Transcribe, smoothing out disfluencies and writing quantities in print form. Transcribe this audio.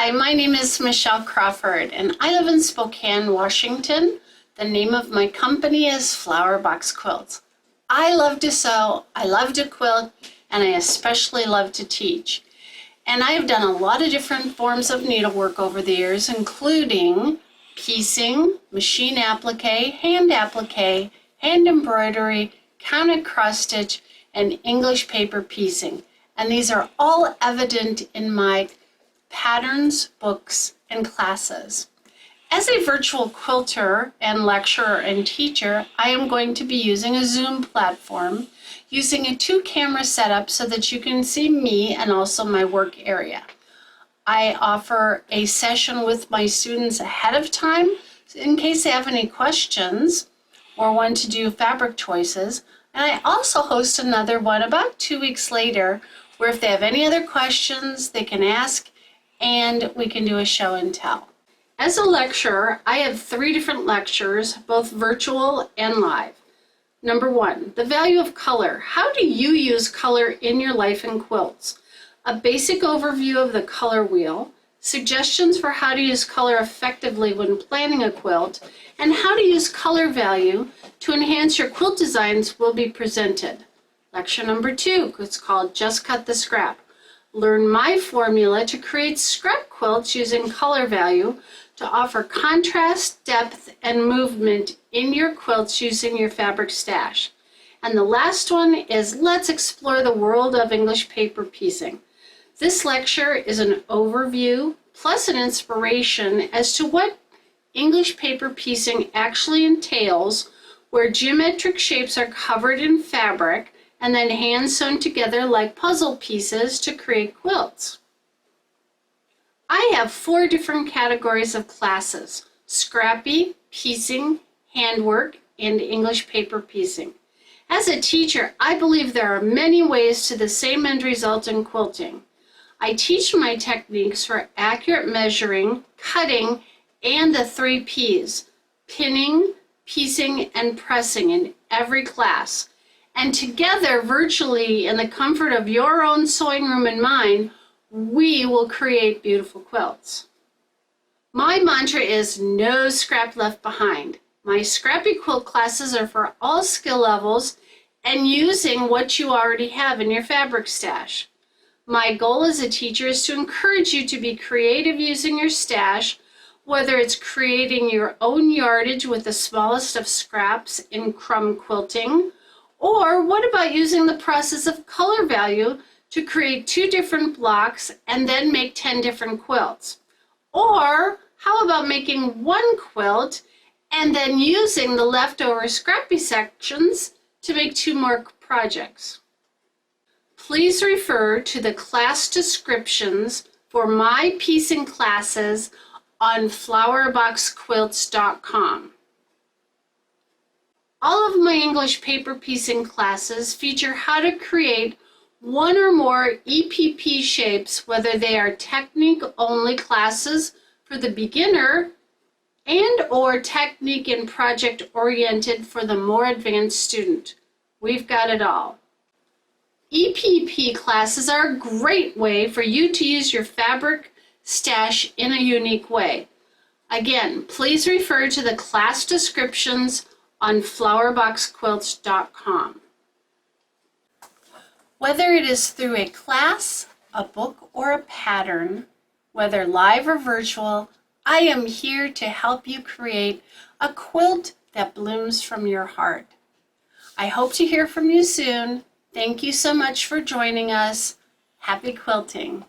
Hi, my name is Michele Crawford and I live in Spokane, Washington. The name of my company is Flower Box Quilts. I love to sew, I love to quilt, and I especially love to teach. And I have done a lot of different forms of needlework over the years, including piecing, machine applique, hand embroidery, counted cross stitch, and English paper piecing. And these are all evident in my patterns, books, and classes. As a virtual quilter and lecturer and teacher, I am going to be using a Zoom platform, using a 2-camera setup so that you can see me and also my work area. I offer a session with my students ahead of time in case they have any questions or want to do fabric choices. And I also host another one about 2 weeks later where if they have any other questions, they can ask and we can do a show and tell. As a lecturer, I have 3 different lectures, both virtual and live. Number 1, the value of color. How do you use color in your life in quilts? A basic overview of the color wheel, suggestions for how to use color effectively when planning a quilt, and how to use color value to enhance your quilt designs will be presented. Lecture number 2, it's called Just Cut the Scrap. Learn my formula to create scrap quilts using color value to offer contrast, depth, and movement in your quilts using your fabric stash. And the last one is let's explore the world of English paper piecing. This lecture is an overview plus an inspiration as to what English paper piecing actually entails, where geometric shapes are covered in fabric and then hand sewn together like puzzle pieces to create quilts. I have 4 different categories of classes: scrappy, piecing, handwork, and English paper piecing. As a teacher, I believe there are many ways to the same end result in quilting. I teach my techniques for accurate measuring, cutting, and the 3 Ps, pinning, piecing, and pressing in every class. And together, virtually in the comfort of your own sewing room and mine, we will create beautiful quilts. My mantra is no scrap left behind. My scrappy quilt classes are for all skill levels and using what you already have in your fabric stash. My goal as a teacher is to encourage you to be creative using your stash, whether it's creating your own yardage with the smallest of scraps in crumb quilting, or what about using the process of color value to create 2 different blocks and then make 10 different quilts? Or how about making 1 quilt and then using the leftover scrappy sections to make 2 more projects? Please refer to the class descriptions for my piecing classes on flowerboxquilts.com. All of my English paper piecing classes feature how to create 1 or more EPP shapes, whether they are technique-only classes for the beginner and or technique and project-oriented for the more advanced student. We've got it all. EPP classes are a great way for you to use your fabric stash in a unique way. Again, please refer to the class descriptions on flowerboxquilts.com. Whether it is through a class, a book, or a pattern, whether live or virtual, I am here to help you create a quilt that blooms from your heart. I hope to hear from you soon. Thank you so much for joining us. Happy quilting.